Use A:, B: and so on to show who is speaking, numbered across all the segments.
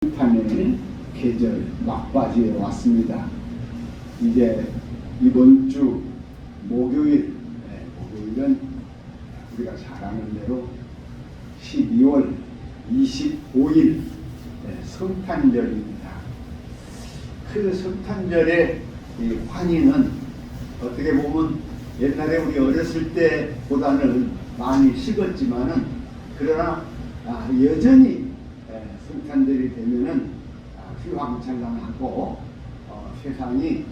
A: 한해 계절 막바지에 왔습니다. 이제 이번 주 목요일은 우리가 잘 아는 대로 12월 25일 성탄절입니다. 그 성탄절의 이 환희는 어떻게 보면 옛날에 우리 어렸을 때보다는 많이 식었지만은 그러나 여전히 성탄절이 되면은 휘황찬란하고 세상이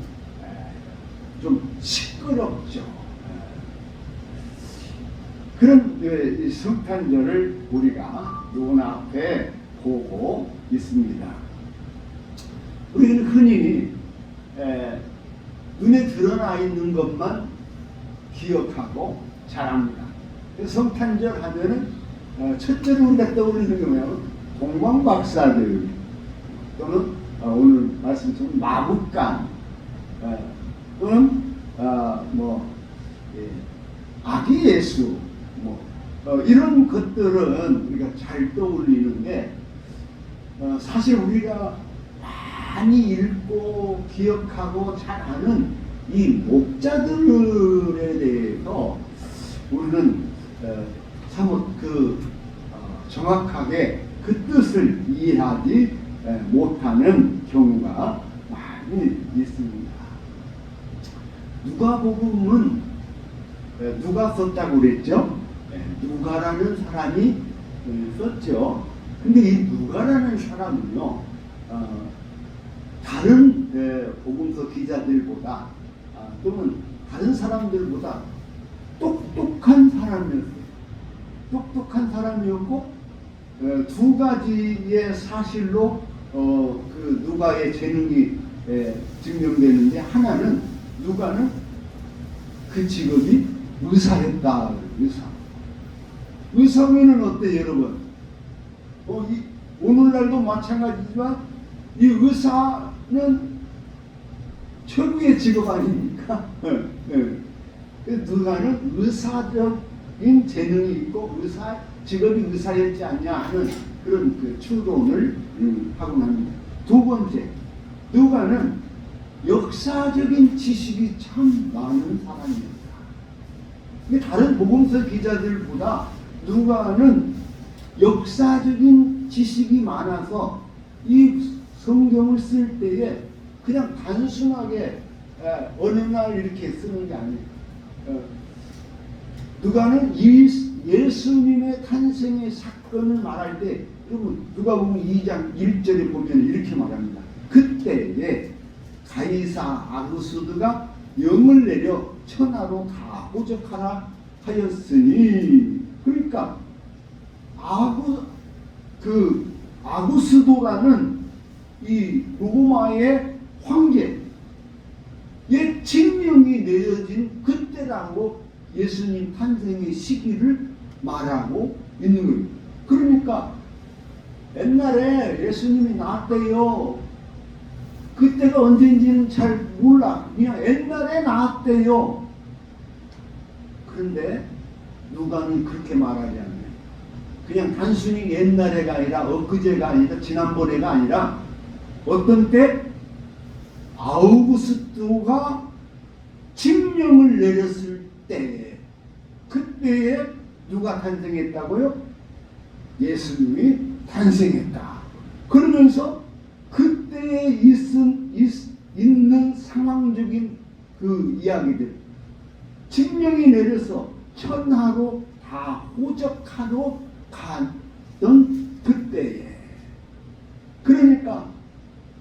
A: 좀 시끄럽죠. 그런 성탄절을 우리가 눈앞에 보고 있습니다. 우리는 흔히 눈에 드러나 있는 것만 기억하고 잘합니다. 성탄절 하면은 첫째로 우리가 떠올리는 게 뭐냐면 동방박사들 또는 오늘 말씀처럼 마국간 또는 아기 예수 이런 것들은 우리가 잘 떠올리는데 사실 우리가 많이 읽고 기억하고 잘 아는 이 목자들에 대해서 우리는 사뭇 정확하게 그 뜻을 이해하지 못하는 경우가 많이 있습니다. 누가복음은 누가 썼다고 그랬죠? 누가라는 사람이 썼죠. 근데 이 누가라는 사람은요, 다른 복음서 기자들보다 또는 다른 사람들보다 똑똑한 사람이었어요. 똑똑한 사람이었고 두 가지의 사실로 그 누가의 재능이 증명되는데, 하나는 누가는 그 직업이 의사였다. 의사면은 어때요, 여러분? 오늘날도 마찬가지지만 이 의사는 최고의 직업 아닙니까? 누가는 의사적인 재능이 있고 직업이 의사였지 않냐 하는 그런 그 추론을 하곤 합니다. 두 번째, 누가는 역사적인 지식이 참 많은 사람입니다. 다른 복음서 기자들보다 누가는 역사적인 지식이 많아서 이 성경을 쓸 때에 그냥 단순하게 어느 날 이렇게 쓰는 게 아니에요. 누가는 예수님의 탄생의 사건을 말할 때, 여러분 누가복음 2장 1절에 보면 이렇게 말합니다. 그때에 가이사 아구스드가 영을 내려 천하로 다 호적하라 하였으니, 그러니까 아구스도라는 이 로마의 황제의 칙령이 내려진 그때라고 예수님 탄생의 시기를 말하고 있는 거예요. 그러니까 옛날에 예수님이 나왔대요. 그때가 언제인지는 잘 몰라. 그냥 옛날에 나왔대요. 그런데 누가는 그렇게 말하지 않아요. 그냥 단순히 옛날에가 아니라 엊그제가 아니라 지난번에가 아니라 어떤 때 아우구스도가 칙령을 내렸을 때, 그때에 누가 탄생했다고요? 예수님이 탄생했다. 그러면서 그때에 있는 상황적인 그 이야기들, 칙령이 내려서 천하로 다 호적하러 갔던 그때에, 그러니까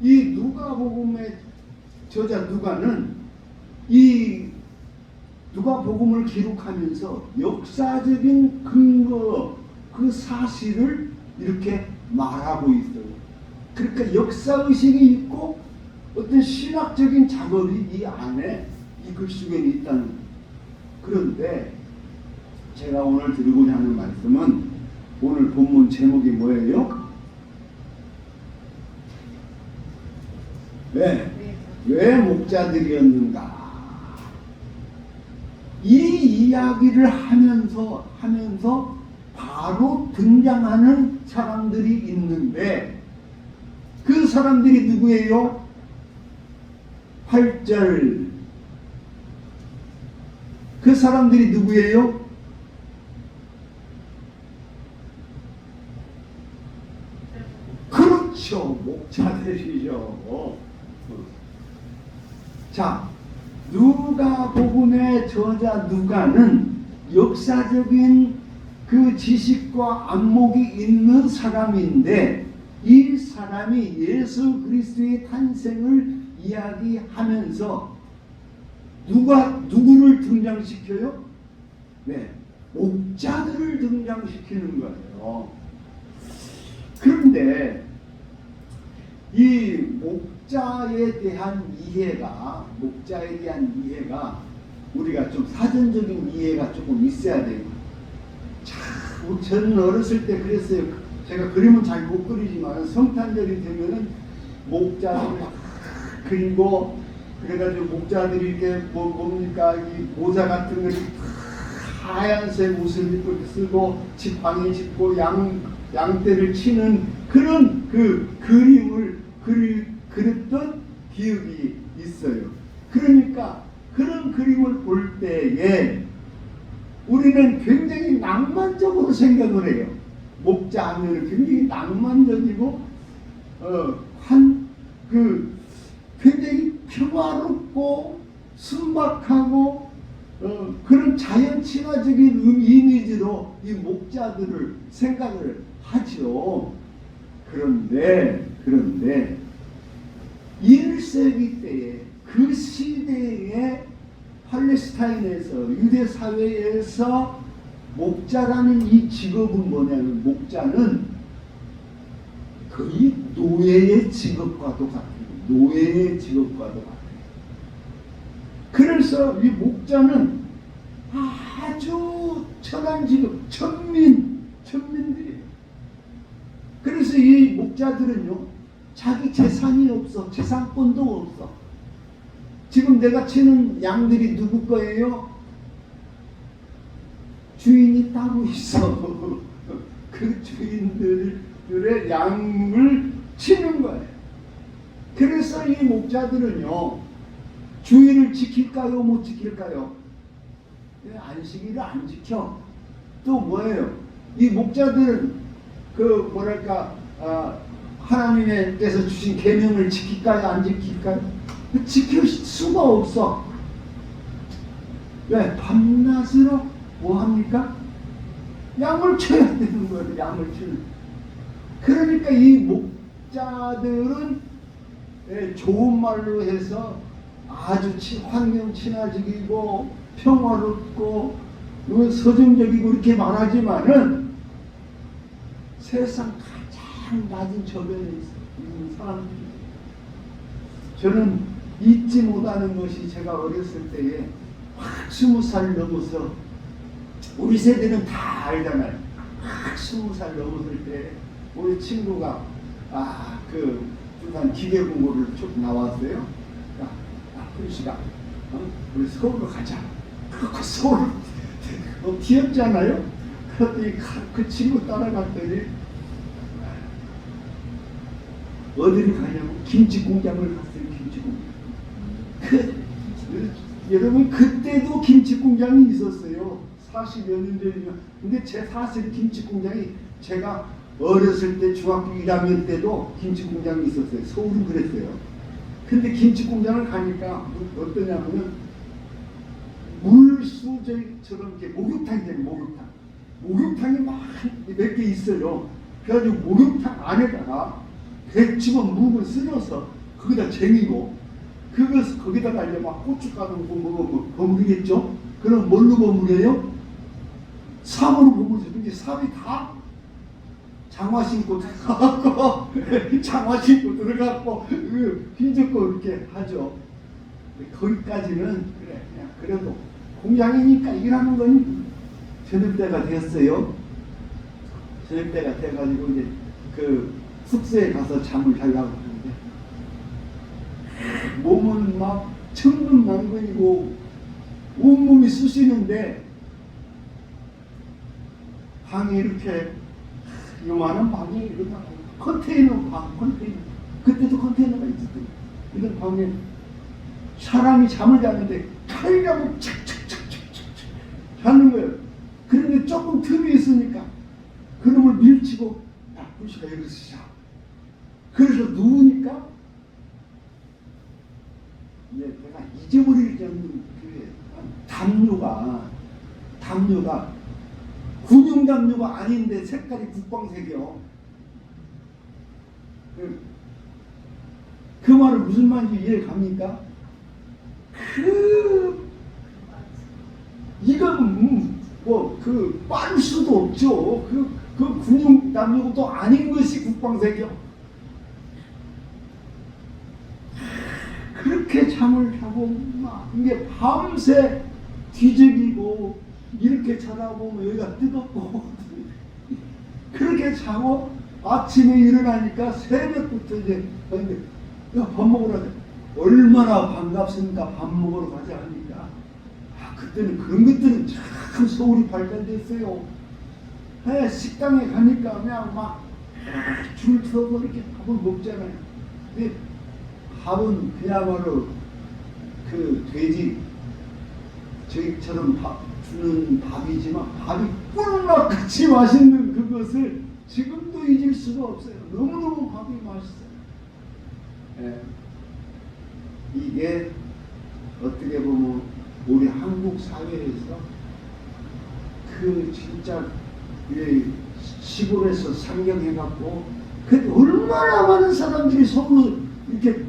A: 이 누가복음의 저자 누가는 이 누가복음을 기록하면서 역사적인 근거, 그 사실을 이렇게 말하고 있어요. 그러니까 역사의식이 있고 어떤 신학적인 작업이 이 안에 이 글 속에 있다는 거예요. 그런데 제가 오늘 드리고자 하는 말씀은, 오늘 본문 제목이 뭐예요? 왜 목자들이었는가? 이 이야기를 하면서 바로 등장하는 사람들이 있는데, 사람들이 누구예요? 8절. 그 사람들이 누구예요? 그렇죠. 목자들이죠. 자, 누가복음의 저자 누가는 역사적인 그 지식과 안목이 있는 사람인데, 이 사람이 예수 그리스도의 탄생을 이야기하면서 누구를 등장시켜요? 네, 목자들을 등장시키는 거예요. 그런데 이 목자에 대한 이해가 우리가 좀 사전적인 이해가 조금 있어야 돼요. 참, 저는 어렸을 때 그랬어요. 제가 그림은 잘 못 그리지만 성탄절이 되면은 목자들을 그리고, 그래가지고 목자들이 이렇게 뭡니까, 이 모자 같은 걸 하얀색 옷을 입고 쓰고 지팡이 짚고 양떼를 치는 그런 그 그림을 그렸던 기억이 있어요. 그러니까 그런 그림을 볼 때에 우리는 굉장히 낭만적으로 생각을 해요. 목자 하면은 굉장히 낭만적이고 굉장히 평화롭고 순박하고 그런 자연 친화적인 이미지로 이 목자들을 생각을 하죠. 그런데 1세기 때에 그 시대에 팔레스타인에서 유대 사회에서 목자라는 이 직업은 뭐냐면, 목자는 거의 노예의 직업과도 같아요. 그래서 이 목자는 아주 천한 직업, 천민들이에요. 그래서 이 목자들은요, 자기 재산이 없어. 재산권도 없어. 지금 내가 치는 양들이 누구 거예요? 주인이 따로 있어. 그 주인들의 양을 치는 거예요. 그래서 이 목자들은요, 주의를 지킬까요? 못 지킬까요? 안식일을 안 지켜. 또 뭐예요? 이 목자들은 하나님께서 주신 계명을 지킬까요? 안 지킬까요? 지킬 수가 없어. 왜? 밤낮으로 뭐 합니까? 양을 쳐야 되는 거예요. 양을 치는. 그러니까 이 목자들은 좋은 말로 해서 아주 환경 친화적이고 평화롭고 서정적이고 이렇게 말하지만은 세상 가장 낮은 저변에 있는 사람들이, 저는 잊지 못하는 것이, 제가 어렸을 때에 20살 넘어서, 우리 세대는 다 알잖아요. 20살 넘었을 때 우리 친구가 중간 기계 공부를 쭉 나왔어요. 그러시가 우리 서울로 가자. 그렇고 서울 귀엽잖아요. 그랬더니 그 친구 따라갔더니 어디를 가냐고, 김치 공장을 갔어요. 김치 공장. 여러분, 그때도 김치 공장이 있었어요. 40여 년 전이면. 근데 사실 김치 공장이, 제가 어렸을 때 중학교 1학년 때도 김치 공장이 있었어요. 서울은 그랬어요. 근데 김치 공장을 가니까 어떠냐면은 물수저처럼 이렇게 목욕탕이 막 몇 개 있어요. 그래가지고 목욕탕 안에다가 100집은 묵을 쓸어서 거기다 쟁이고, 거기다가 이제 막 고춧가루 버무리겠죠? 그럼 뭘로 버무려요? 삽으로 버무리죠. 근데 삽이 다 장화 신고 들어가고 휘젓고 이렇게 하죠. 거기까지는 그래, 그냥 그래도 공장이니까 일하는 건 저녁 때가 됐어요. 저녁 때가 돼가지고 이제 그 숙소에 가서 잠을 자려고 하는데 몸은 막 천근만근이고 온몸이 쑤시는데, 방이 이렇게 요만한 방이 컨테이너 방, 그때도 컨테이너가 있었거든요. 이런 방에 사람이 잠을 자는데 칼이라고 착착착착착 자는 거예요. 그런데 조금 틈이 있으니까 그놈을 밀치고 불씨가 이러시 자. 그래서 누우니까 내가 잊어버릴 정도 그 담요가 군용 담요가 아닌데 색깔이 국방색이요. 그 말은 무슨 말인지 이해 갑니까? 이건 빨 수도 없죠. 그 군용 담요도 아닌 것이 국방색이요. 그렇게 잠을 자고 막 이게 밤새 뒤적이고 이렇게 쳐다보면 여기가 뜨겁고 그렇게 자고 아침에 일어나니까 새벽부터 이제 밥 먹으러 가자. 얼마나 반갑습니까? 밥 먹으러 가자 하니까 그때는 그런 것들은 참 서울이 발달됐어요. 식당에 가니까 그냥 막 줄 서서 이렇게 밥을 먹잖아요. 근데 밥은 그야말로 그 돼지 저희처럼 주는 밥이지만 밥이 꿀맛같이 맛있는 그것을 지금도 잊을 수가 없어요. 너무너무 밥이 맛있어요. 이게 어떻게 보면 우리 한국 사회에서 그 진짜 시골에서 상경해갖고 그 얼마나 많은 사람들이 서울로 이렇게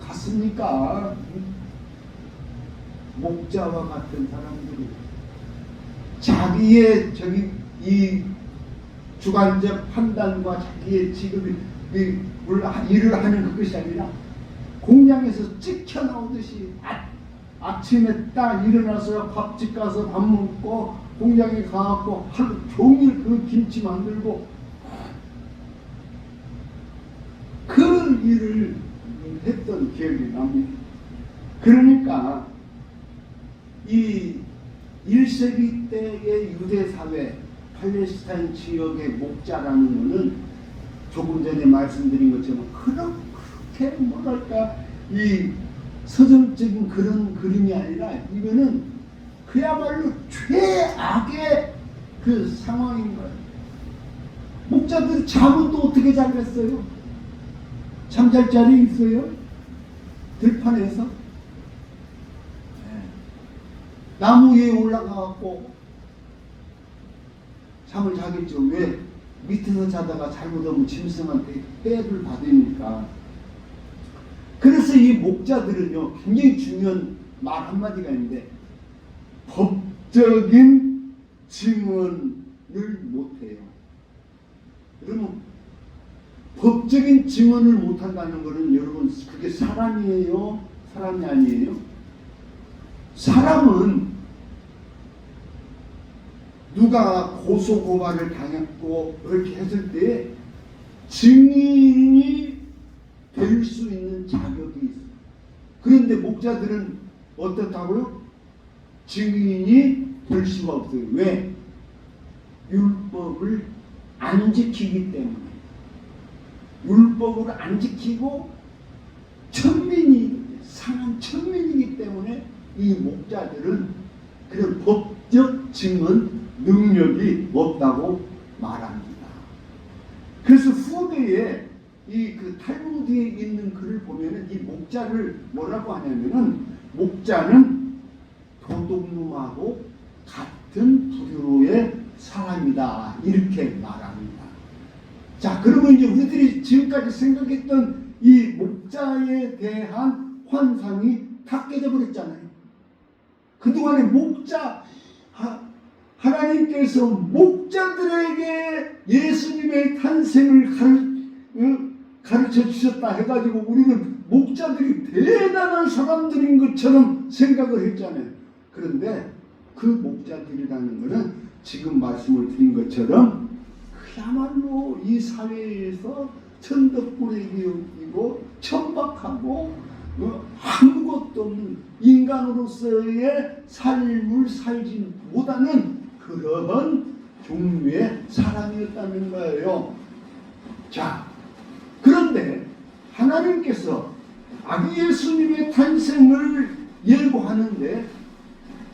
A: 갔습니까? 목자와 같은 사람들이 자기의 이 주관적 판단과 자기의 직업이 일을 하는 그것이 아니라 공장에서 찍혀 나오듯이 아침에 딱 일어나서 밥집 가서 밥 먹고 공장에 가갖고 하루 종일 그 김치 만들고 그 일을 했던 기억이 납니다. 그러니까 이 1세기 때의 유대사회 팔레스타인 지역의 목자라는 것은 조금 전에 말씀드린 것처럼 그렇게 뭐랄까 이 서정적인 그런 그림이 아니라 이거는 그야말로 최악의 그 상황인 거예요. 목자들 잠은 또 어떻게 자겠어요? 잠잘 자리 있어요? 들판에서? 나무 위에 올라가갖고 잠을 자겠죠. 왜? 밑에서 자다가 잘못하면 짐승한테 해를 받으니까. 그래서 이 목자들은요 굉장히 중요한 말 한마디가 있는데 법적인 증언을 못해요. 그러면 법적인 증언을 못한다는 것은 여러분 그게 사람이에요? 사람이 아니에요? 사람은 누가 고소고발을 당했고 그렇게 했을 때 증인이 될 수 있는 자격이 있어요. 그런데 목자들은 어떻다고요? 증인이 될 수가 없어요. 왜? 율법을 안 지키기 때문에. 율법을 안 지키고 상한 천민이기 때문에 이 목자들은 그런 법적 증언 능력이 없다고 말합니다. 그래서 후대에 그 탈무드에 있는 글을 보면은 이 목자를 뭐라고 하냐면은 목자는 도둑놈하고 같은 부류의 사람이다 이렇게 말합니다. 자, 그러면 이제 우리들이 지금까지 생각했던 이 목자에 대한 환상이 다 깨져버렸잖아요. 그동안에 하나님께서 목자들에게 예수님의 탄생을 가르쳐 주셨다 해가지고 우리는 목자들이 대단한 사람들인 것처럼 생각을 했잖아요. 그런데 그 목자들이라는 것은 지금 말씀을 드린 것처럼 그야말로 이 사회에서 천덕꾸러기이고 천박하고 아무것도 없는 인간으로서의 삶을 살지 못하는 그런 종류의 사람이었다는 거예요. 자, 그런데 하나님께서 아기 예수님의 탄생을 예고하는데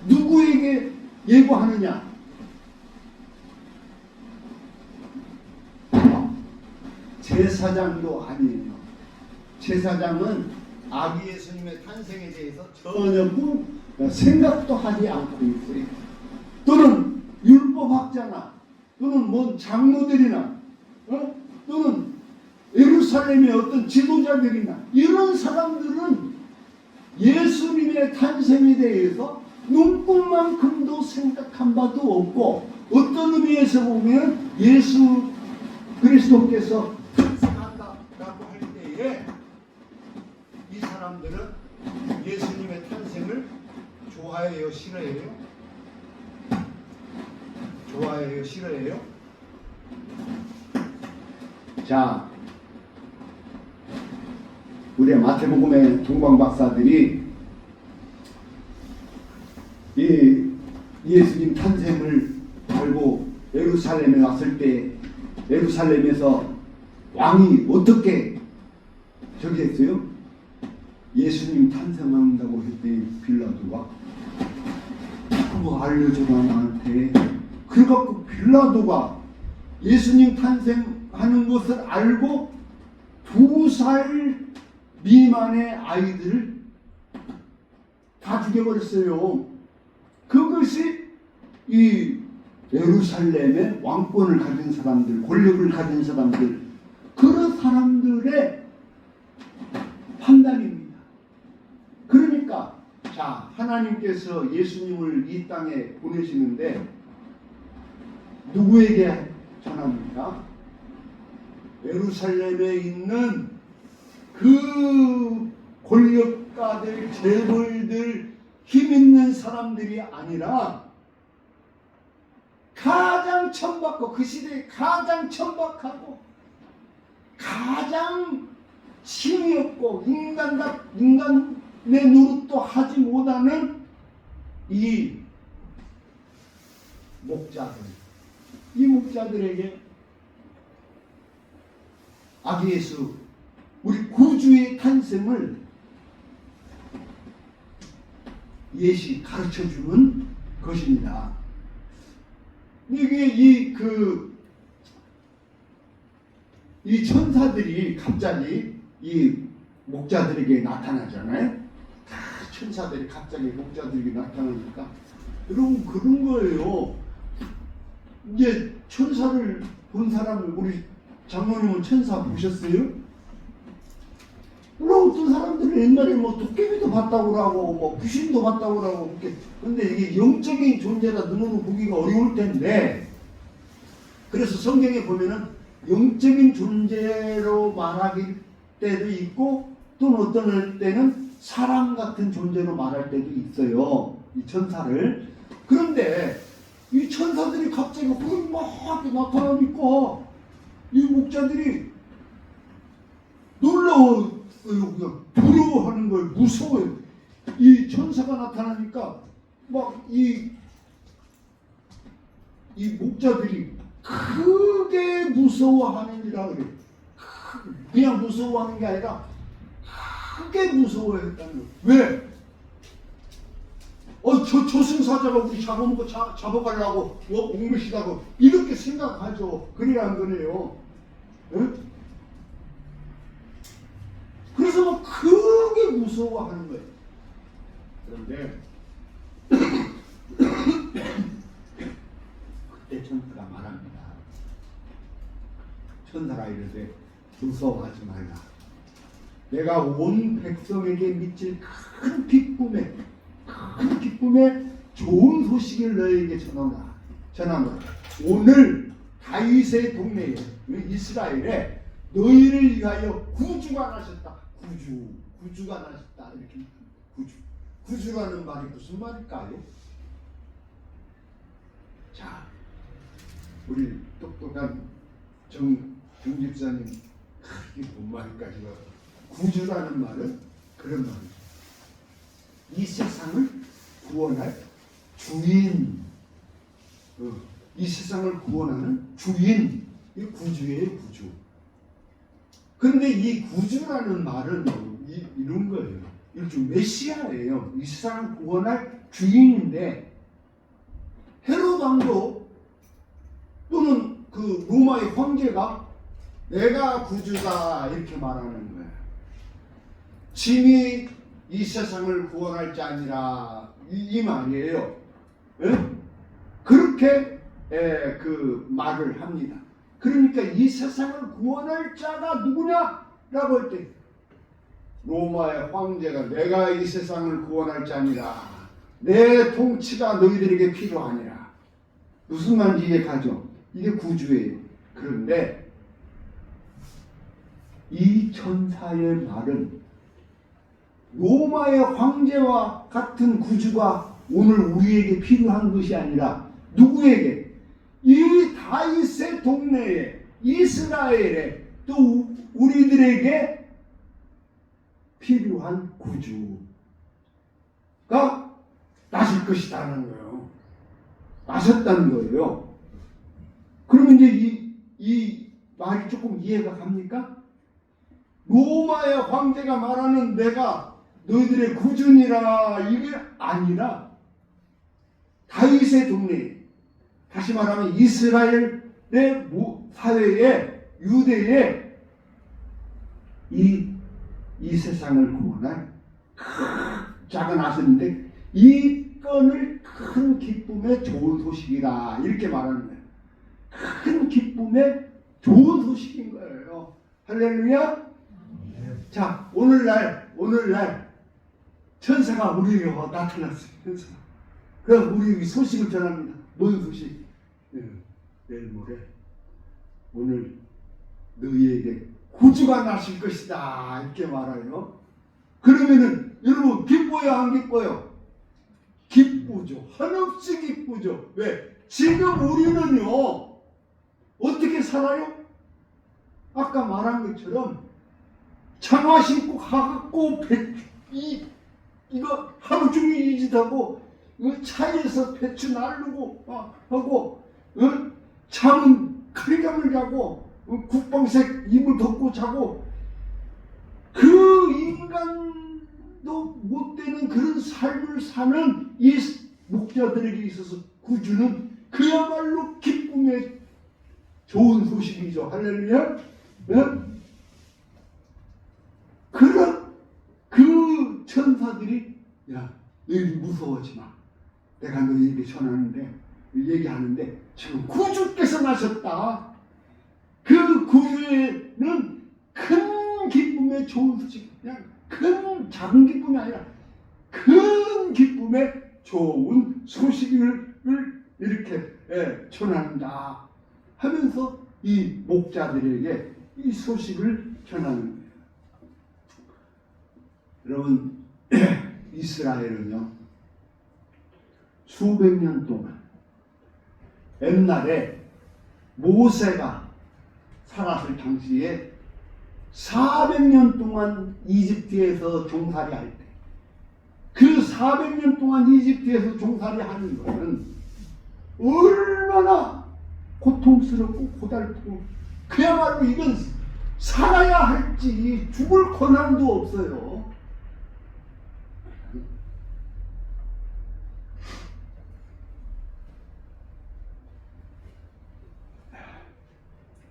A: 누구에게 예고하느냐? 제사장도 아니에요. 제사장은 아기 예수님의 탄생에 대해서 전혀 생각도 하지 않고 있어요. 또는 율법학자나 또는 뭔 장로들이나 또는 예루살렘의 어떤 지도자들이나 이런 사람들은 예수님의 탄생에 대해서 눈꽃만큼도 생각한 바도 없고, 어떤 의미에서 보면 예수 그리스도께서 탄생한다라고 할 때에 이 사람들은 예수님의 탄생을 좋아해요, 싫어해요? 좋아해요, 싫어해요? 자, 우리 마태복음의 동방 박사들이 이 예수님 탄생을 알고 예루살렘에 왔을 때 예루살렘에서 왕이 어떻게 저기 했어요? 예수님 탄생한다고 했더니 빌라도가 그거 알려줘라 나한테. 그래갖고 빌라도가 예수님 탄생하는 것을 알고 2살 미만의 아이들을 다 죽여버렸어요. 그것이 이 예루살렘의 왕권을 가진 사람들, 권력을 가진 사람들, 그런 사람들의 판단입니다. 그러니까 자, 하나님께서 예수님을 이 땅에 보내시는데 누구에게 전합니까? 예루살렘에 있는 그 권력가들, 재벌들, 힘있는 사람들이 아니라 가장 천박하고 그 시대에 가장 천박하고 가장 힘이 없고 인간의 노릇도 하지 못하는 이 목자들, 이 목자들에게 아기 예수, 우리 구주의 탄생을 예시 가르쳐주는 것입니다. 이게 이 천사들이 갑자기 이 목자들에게 나타나잖아요. 다 천사들이 갑자기 목자들에게 나타나니까 여러분 그런 거예요. 이제 천사를 본 사람을, 우리 장모님은 천사 보셨어요? 물론 어떤 사람들은 옛날에 뭐 도깨비도 봤다고 그러고 뭐 귀신도 봤다고 그러고, 근데 이게 영적인 존재라 눈으로 보기가 어려울 텐데, 그래서 성경에 보면은 영적인 존재로 말할 때도 있고 또는 어떤 때는 사람 같은 존재로 말할 때도 있어요, 이 천사를. 그런데 이 천사들이 갑자기 막 나타나니까 이 목자들이 놀라워, 그냥 두려워하는 거예요. 무서워요. 이 천사가 나타나니까 막 이 목자들이 크게 무서워하는지라 그래요. 그냥 무서워하는 게 아니라 크게 무서워했다는 거예요. 왜? 저 저승사자가 우리 잡아먹고 잡아가려고 옹매시다고 이렇게 생각하죠. 그래야 한 거네요. 네? 그래서 막 크게 무서워하는 거예요. 그런데 그때 천사가 말합니다. 천사가 이르되 무서워하지 말라. 내가 온 백성에게 미칠 큰 기쁨에 좋은 소식을 너에게 전하노라. 오늘 다윗의 동네에 이스라엘에 너희를 위하여 구주가 나셨다. 구주가 나셨다. 이렇게 구주라는 말이 무슨 말일까요? 자, 우리 똑똑한 정집사님, 이게 뭔 말일까 지금? 구주라는 말은 그런 말이죠. 이 세상을 구원할 주인, 이 세상을 구원하는 주인, 이 구주예요, 구주. 그런데 이 구주라는 말은 이런 거예요. 일종 메시아예요. 이 세상을 구원할 주인인데 헤롯 왕도 또는 그 로마의 황제가 내가 구주다 이렇게 말하는 거예요. 짐이 이 세상을 구원할 자니라 이 말이에요. 예? 그렇게 그 말을 합니다. 그러니까 이 세상을 구원할 자가 누구냐라고 할 때 로마의 황제가 내가 이 세상을 구원할 자니라. 내 통치가 너희들에게 필요하니라. 무슨 말인지 이해가죠? 이게 구주예요. 그런데 이 천사의 말은 로마의 황제와 같은 구주가 오늘 우리에게 필요한 것이 아니라 누구에게? 이 다윗의 동네에 이스라엘에 또 우리들에게 필요한 구주가 나실 것이다는 거예요. 나셨다는 거예요. 그러면 이제 이 말이 조금 이해가 갑니까? 로마의 황제가 말하는 내가 너희들의 구주니라 이게 아니라 다윗의 동네, 다시 말하면 이스라엘의 사회에 유대에 이 세상을 구원할 작은 아들인데 이 건을 큰 기쁨의 좋은 소식이다 이렇게 말하는 거예요. 큰 기쁨의 좋은 소식인 거예요. 할렐루야. 자, 오늘날 천사가 우리에게 나타났어요. 천사가. 그럼 우리 소식을 전합니다. 뭔 소식? 내일 모레 오늘 너희에게 구주가 나실 것이다 이렇게 말해요. 그러면은 여러분 기뻐요 안 기뻐요? 기쁘죠. 한없이 기쁘죠. 왜? 지금 우리는요 어떻게 살아요? 아까 말한 것처럼 장화 신고 가갖고 이거 하루 종일 이 짓하고 차에서 배추 나르고 하고 잠은 칼잠을 자고 국방색 이불 덮고 자고 그 인간도 못 되는 그런 삶을 사는 이 목자들에게 있어서 구주는 그야말로 기쁨의 좋은 소식이죠. 할렐루야. 그 천사들이 야 너희들 무서워하지 마. 내가 너희에게 전하는데 얘기하는데 지금 구주께서 나셨다. 그 구주에는 큰 기쁨의 좋은 소식, 그냥 큰 작은 기쁨이 아니라 큰 기쁨의 좋은 소식을 이렇게 전한다 하면서 이 목자들에게 이 소식을 전하는 거예요. 여러분 이스라엘은요 수백 년 동안 옛날에 모세가 살았을 당시에 400년 동안 이집트에서 종살이 할 때 그 400년 동안 이집트에서 종살이 하는 것은 얼마나 고통스럽고 고달프고 그야말로 이건 살아야 할지 죽을 권한도 없어요.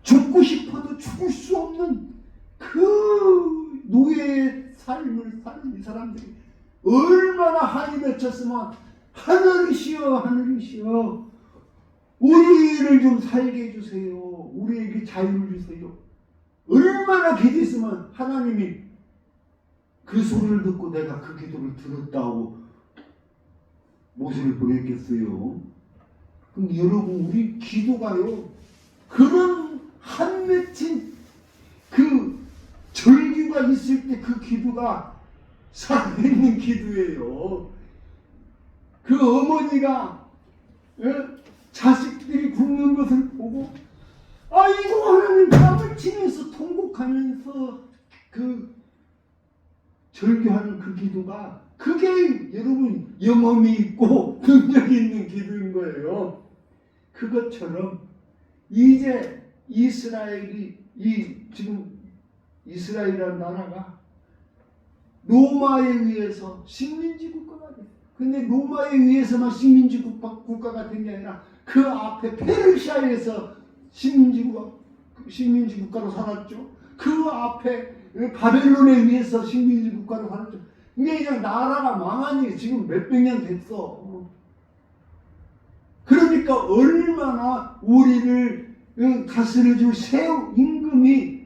A: 죽고 싶어도 죽을 수 없는 그 노예의 삶을 사는 이 사람들이 얼마나 한이 맺혔으면 하늘이시여 하늘이시여 우리를 좀 살게 해주세요. 우리에게 자유를 주세요. 얼마나 기도했으면 하나님이 그 소리를 듣고 내가 그 기도를 들었다고 모세를 보냈겠어요. 근데 여러분 우리 기도가요 그런 한 맺힌 그 절규가 있을 때 그 기도가 살아있는 기도예요. 그 어머니가 자식들이 굶는 것을 보고 아이고 하나님 땀을 치면서 통곡하면서 그 절규하는 그 기도가 그게 여러분 영험이 있고 능력이 있는 기도인 거예요. 그것처럼 이제 이스라엘이 이 지금 이스라엘이라는 나라가 로마에 의해서 식민지 국가가 돼. 근데 로마에 의해서만 식민지 국가가 된 게 아니라 그 앞에 페르시아에서 식민지 국가로 살았죠. 그 앞에 바벨론에 의해서 식민지 국가로 살았죠. 이게 그냥 나라가 망한 지 지금 몇백 년 됐어. 그러니까 얼마나 우리를 다스려줄 새 임금이,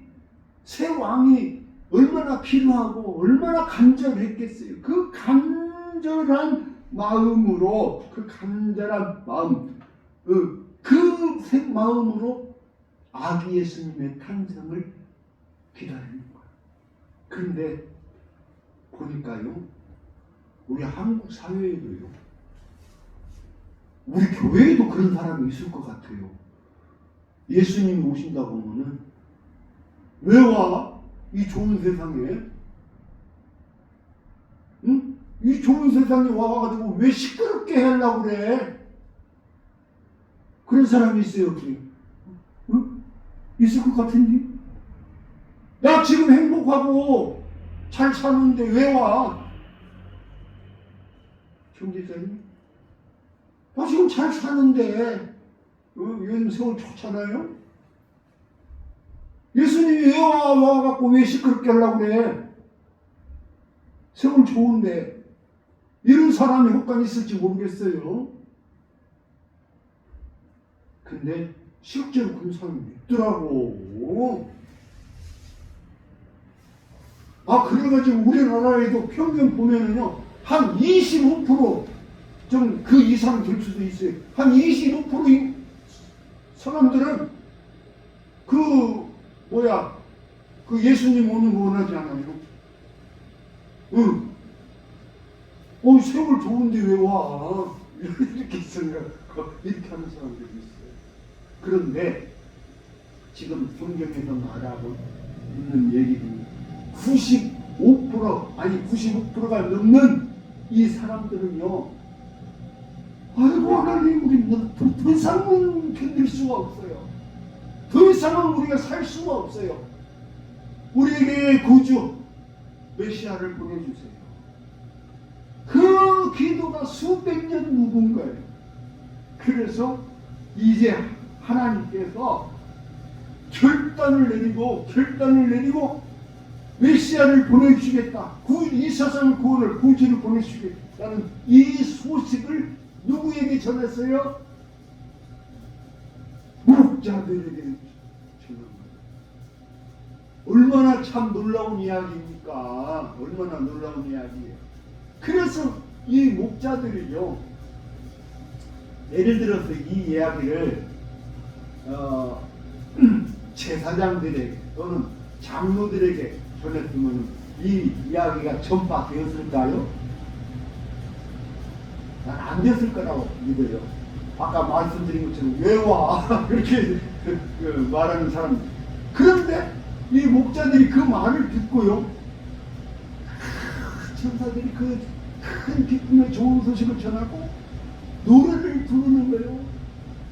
A: 새 왕이 얼마나 필요하고 얼마나 간절했겠어요. 그 간절한 마음으로, 그 마음으로 아기 예수님의 탄생을 기다리는 거예요. 그런데 보니까요, 우리 한국 사회에도요, 우리 교회에도 그런 사람이 있을 것 같아요. 예수님이 오신다고 하면은 왜 와? 이 좋은 세상에? 응? 이 좋은 세상에 와가지고 왜 시끄럽게 하려고 그래? 그런 사람이 있어요, 여기. 응? 있을 것 같은데? 나 지금 행복하고 잘 사는데 왜 와? 총재사님? 나 지금 잘 사는데 요즘 세월 좋잖아요? 예수님이 왜 와갖고 왜 시끄럽게 하려고 그래? 세월 좋은데. 이런 사람이 혹간 있을지 모르겠어요. 근데 실제로 그런 사람이 있더라고. 그래가지고 우리나라에도 평균 보면은요, 한 25%, 좀 그 이상 될 수도 있어요. 한 25%의 사람들은 그 예수님 오는 거 원하지 않아요. 응. 세월 좋은데 왜 와? 이렇게 생각하고, 이렇게 하는 사람들이 있어요. 그런데 지금 성경에서 말하고 있는 얘기는 95%가 넘는 이 사람들은요, 아이고, 하나님, 우리 더 이상은 견딜 수가 없어요. 더 이상은 우리가 살 수가 없어요. 우리에게 구주 메시아를 보내주세요. 그 기도가 수백 년 묵은 거예요. 그래서 이제 하나님께서 결단을 내리고 메시아를 보내주시겠다. 이 세상 구원을, 구주를 보내주시겠다는 이 소식을 누구에게 전했어요? 목자들에게 전합니다. 얼마나 참 놀라운 이야기입니까? 얼마나 놀라운 이야기예요. 그래서 이 목자들이요, 예를 들어서 이 이야기를 제사장들에게 또는 장로들에게 전했으면 이 이야기가 전파되었을까요? 난 안 됐을 거라고 믿어요. 아까 말씀드린 것처럼 왜 와? 그렇게 말하는 사람. 그런데 이 목자들이 그 말을 듣고요, 천사들이 그 큰 기쁨의 좋은 소식을 전하고 노래를 부르는 거예요.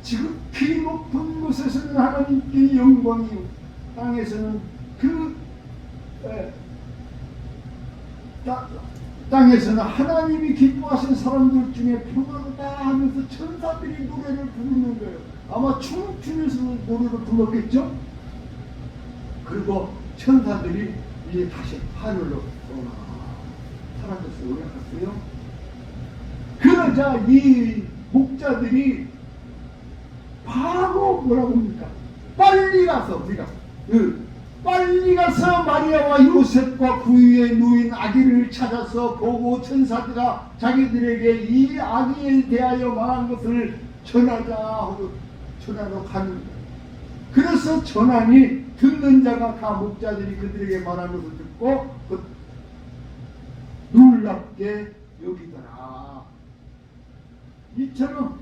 A: 지금 그 높은 곳에서는 하나님께 영광이요, 땅에서는 땅에서는 하나님이 기뻐하신 사람들 중에 평안하다 하면서 천사들이 노래를 부르는 거예요. 아마 춤추면서 노래를 불렀겠죠? 그리고 천사들이 이제 다시 하늘로 사라졌어요. 올라갔어요. 그러자 이 목자들이 바로 뭐라고 합니까? 빨리 가서 마리아와 요셉과 그 위에 누인 아기를 찾아서 보고 천사들아 자기들에게 이 아기에 대하여 말한 것을 전하러 가는 거예요. 그래서 전하니 듣는 자가 다 목자들이 그들에게 말한 것을 듣고 놀랍게 여기더라. 이처럼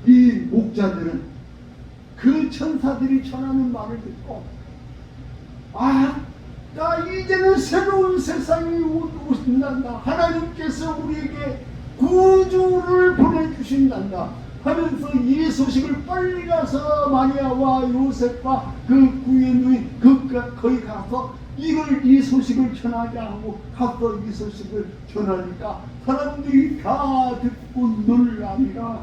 A: 이 목자들은 그 천사들이 전하는 말을 듣고 이제는 새로운 세상이 오신단다. 하나님께서 우리에게 구주를 보내주신단다. 하면서 이 소식을 빨리 가서 마리아와 요셉과 그 구현의 거기 가서 이 소식을 전하자 하고 가서 이 소식을 전하니까 사람들이 다 듣고 놀랍니다.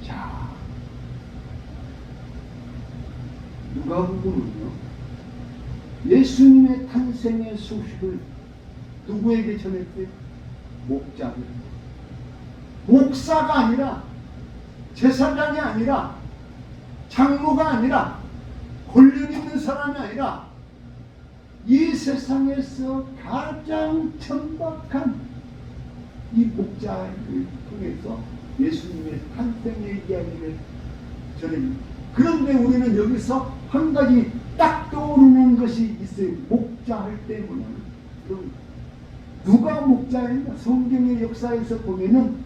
A: 자, 누가복음은요, 예수님의 탄생의 소식을 누구에게 전했대요? 목자들. 목사가 아니라, 제사장이 아니라, 장로가 아니라, 권력 있는 사람이 아니라, 이 세상에서 가장 천박한 이 목자를 통해서 예수님의 탄생의 이야기를 전합니다. 그런데 우리는 여기서 한 가지 딱 떠오르는 것이 있어요. 목자 할 때 뭐냐면, 그럼 누가 목자인가? 성경의 역사에서 보면은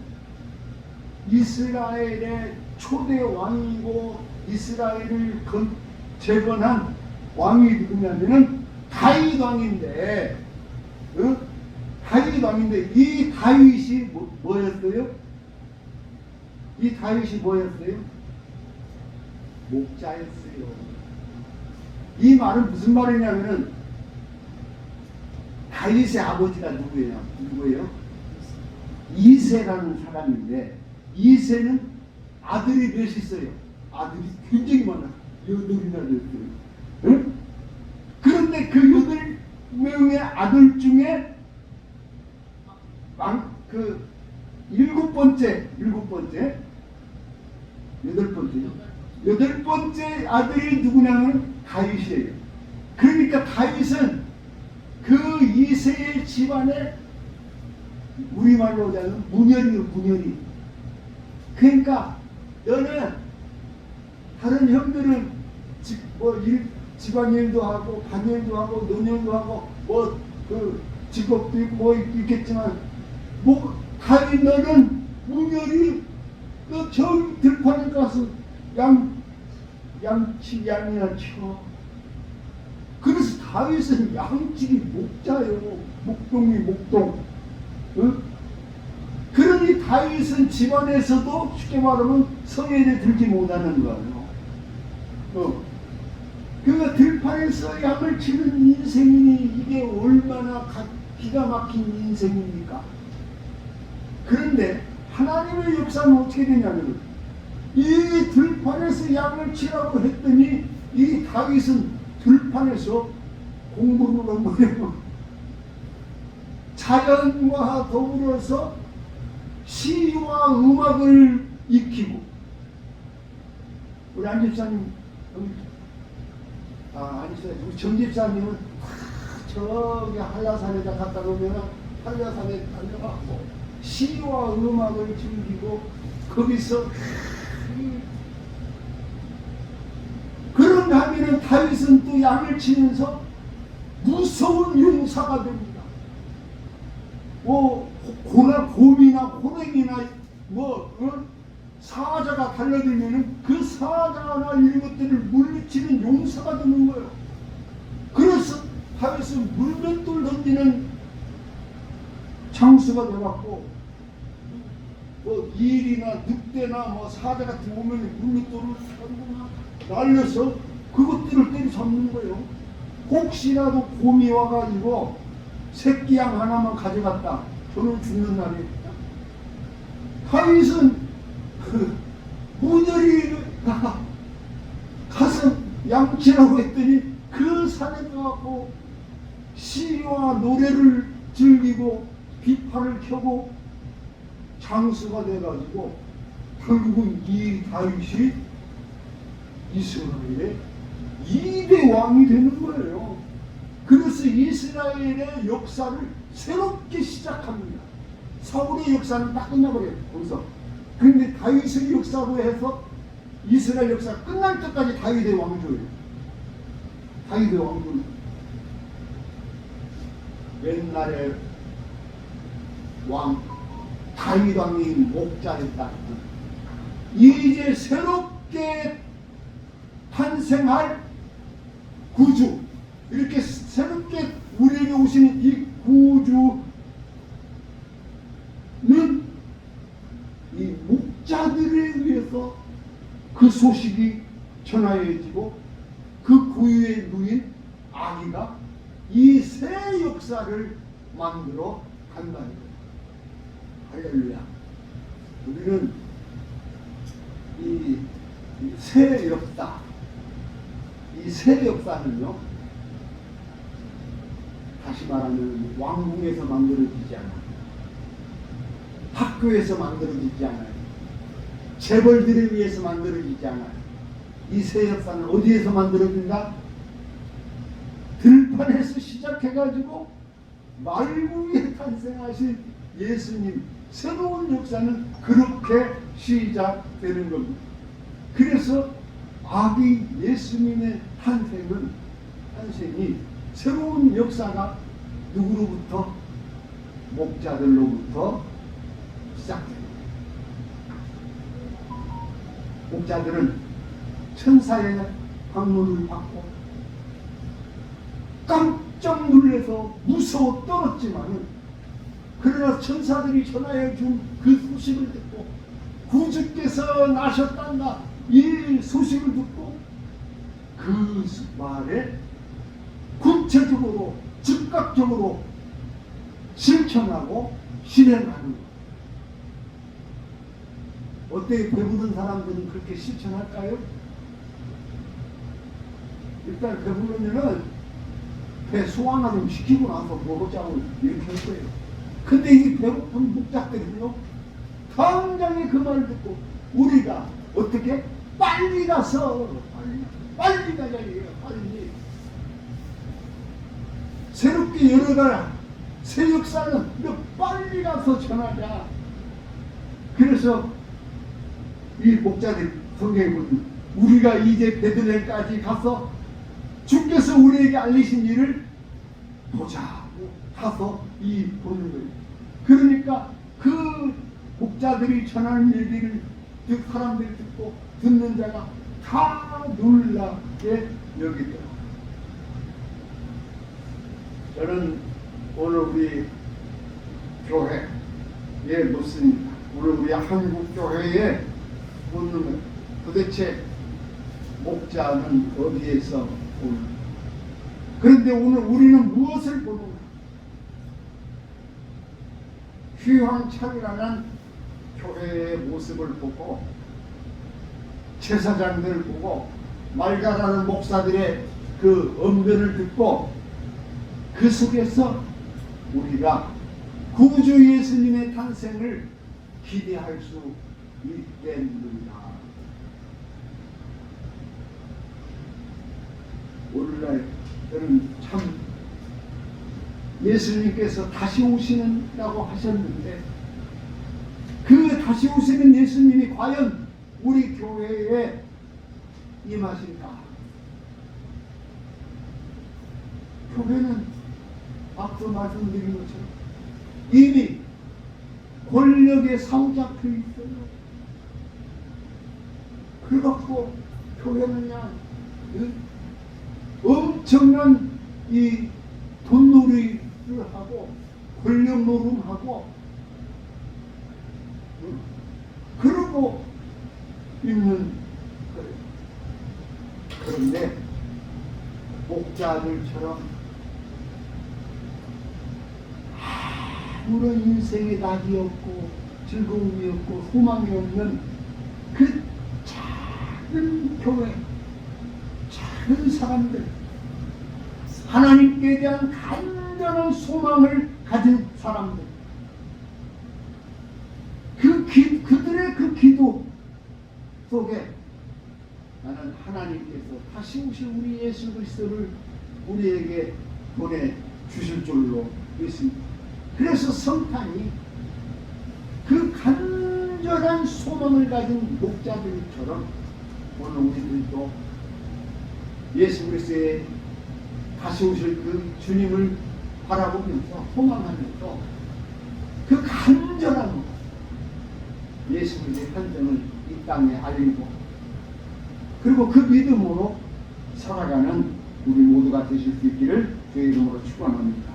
A: 이스라엘의 초대 왕이고 이스라엘을 재건한 왕이 누구냐면은 다윗 왕인데, 다윗 왕인데 이 다윗이 뭐였어요? 이 다윗이 뭐였어요? 목자였어요. 이 말은 무슨 말이냐면은 다윗의 아버지가 누구예요? 이새라는 사람인데, 이새는 아들이 몇 있어요? 아들이 굉장히 많아. 8이나 됐어요. 응? 그런데 그 8명의 아들 중에 여덟 번째 아들이 누구냐면 다윗이에요. 그러니까 다윗은 그 이새의 집안에 우리말로 하자면 문열이. 그러니까 너는 다른 형들은 집안일도 하고 반일도 하고 논일도 하고 직업도 있고 뭐 있겠지만 다윗 너는 문열이 너 저기 들판에 가서 양이나 쳐. 그래서 다윗은 양치기 목자예요. 목동. 응? 그러니 다윗은 집안에서도 쉽게 말하면 성애에 들지 못하는 거예요. 그러니까 들판에서 양을 치는 인생이 이게 얼마나 기가 막힌 인생입니까? 그런데 하나님의 역사는 어떻게 되냐면, 이 들판에서 양을 치라고 했더니 이 다윗은 들판에서 공부를 한 거예요. 자연과 더불어서 시와 음악을 익히고, 우리 안 집사님, 우리 정 집사님은 저기 한라산에다 갔다 오면 한라산에 달려가고 시와 음악을 즐기고 거기서 그런가 하면은 다윗은 또 양을 치면서 무서운 용사가 됩니다. 곰이나 호랭이나 사자가 달려들면은 그 사자나 이런 것들을 물리치는 용사가 되는 거예요. 그래서 다윗은 물맷돌 던지는 장수가 돼갖고 일이나 늑대나 사자 같은 거 오면 물맷돌을 날려서 그것들을 때려잡는 거예요. 혹시라도 곰이 와가지고 새끼 양 하나만 가져갔다, 저는 죽는 날이에요. 다윗은 문열이 가서 양치라고 했더니 그 산에 가고 시와 노래를 즐기고 비파를 켜고 장수가 돼가지고 결국은 이 다윗이 이스라엘의 2대 왕이 되는 거예요. 그래서 이스라엘의 역사를 새롭게 시작합니다. 사울의 역사는 딱 끝나버려요, 거기서. 그런데 다윗의 역사로 해서 이스라엘 역사가 끝날 때까지 다윗의 왕조예요. 다윗의 왕조는 옛날에 다윗 왕이 목자였다. 이제 새롭게 탄생할 구주, 이렇게 새롭게 우리에게 오시는 이 구주는 소식이 전하여지고 그 고유에 누인 아기가 이 새 역사를 만들어 간다는 거예요. 할렐루야. 우리는 이 새 역사, 이 새 역사는요, 다시 말하면 왕궁에서 만들어지지 않아요. 학교에서 만들어지지 않아요. 재벌들에 의해서 만들어지지 않아요. 이 새 역사는 어디에서 만들어진다? 들판에서 시작해가지고 말구에 탄생하신 예수님, 새로운 역사는 그렇게 시작되는 겁니다. 그래서 아기 예수님의 탄생이 새로운 역사가 누구로부터? 목자들로부터 시작됩니다. 목자들은 천사의 방문을 받고 깜짝 놀라서 무서워 떨었지만은, 그러나 천사들이 전하여 준 그 소식을 듣고 구주께서 나셨단다 이 소식을 듣고 그 말에 구체적으로 즉각적으로 실천하고 실행하는 것. 어때요? 배부른 사람들은 그렇게 실천할까요? 일단 배부르면은 배 소화나 좀 시키고 나서 먹자고 이렇게 할 거예요. 근데 이 배고픈 목자들은요, 당장에 그 말을 듣고 우리가 어떻게 빨리 가서 빨리 가자 이거예요. 빨리 새롭게 열어가라, 새 역사는 빨리 가서 전하자. 그래서 이 목자들 성경에 보면 우리가 이제 베들레헴까지 가서 주께서 우리에게 알리신 일을 보자고 가서 이 보는 거예요. 그러니까 그 목자들이 전하는 얘기를 사람들이 듣고 듣는 자가 다 놀랍게 여기더라고요. 저는 오늘 우리 교회에 묻습니다. 오늘 우리 한국 교회에 묻는 것, 도대체 목자는 어디에서 오는가? 그런데 오늘 우리는 무엇을 보는가? 휘황찬란한 교회의 모습을 보고, 제사장들을 보고, 말가라는 목사들의 그 언변을 듣고, 그 속에서 우리가 구주 예수님의 탄생을 기대할 수 있겠는가? 오늘날 저는 참 예수님께서 다시 오시는다고 하셨는데, 그 다시 오시는 예수님이 과연 우리 교회에 임하실까? 교회는 앞서 말씀드린 것처럼 이미 권력에 사로잡혀 있어요. 그래갖고 교회는 그냥 엄청난 이 돈놀이를 하고 권력 노름하고 그러고 있는 거예요. 그런데 목자들처럼 아무런 인생에 낙이 없고 즐거움이 없고 소망이 없는 그 작은 교회, 작은 사람들, 하나님께 대한 간절한 소망을 가진 사람들, 그들의 그 기도 속에 나는 하나님께서 다시 오신 우리 예수 그리스도를 우리에게 보내주실 줄로 믿습니다. 그래서 성탄이 그 간절한 소망을 가진 목자들처럼 오늘 우리들도 예수 그리스도의 다시 오실 그 주님을 바라보면서 소망하면서 그 간절한 예수 그리스도의 탄생을 이 땅에 알리고, 그리고 그 믿음으로 살아가는 우리 모두가 되실 수 있기를 주의 이름으로 축원합니다.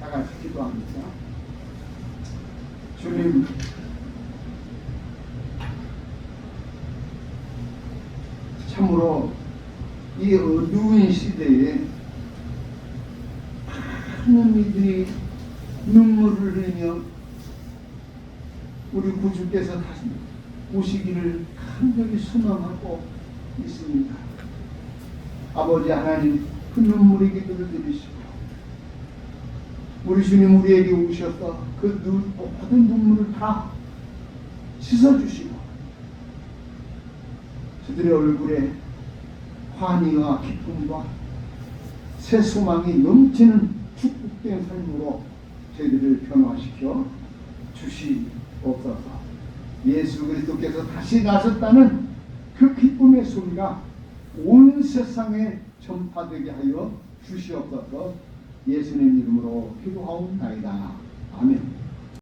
A: 다 같이 기도합니다. 주님, 참으로 이 어두운 시대에 많은 이들이 눈물을 흘리며 우리 구주께서 다시 오시기를 간절히 소망하고 있습니다. 아버지 하나님, 그 눈물의 기도를 들으시고 우리 주님 우리에게 오셔서 그 모든 눈물을 다 씻어주시고 저들의 얼굴에 환희와 기쁨과 새 소망이 넘치는 축복된 삶으로 저희들을 변화시켜 주시옵소서. 예수 그리스도께서 다시 나섰다는 그 기쁨의 소리가 온 세상에 전파되게 하여 주시옵소서. 예수님 이름으로 기도하옵나이다. 아멘.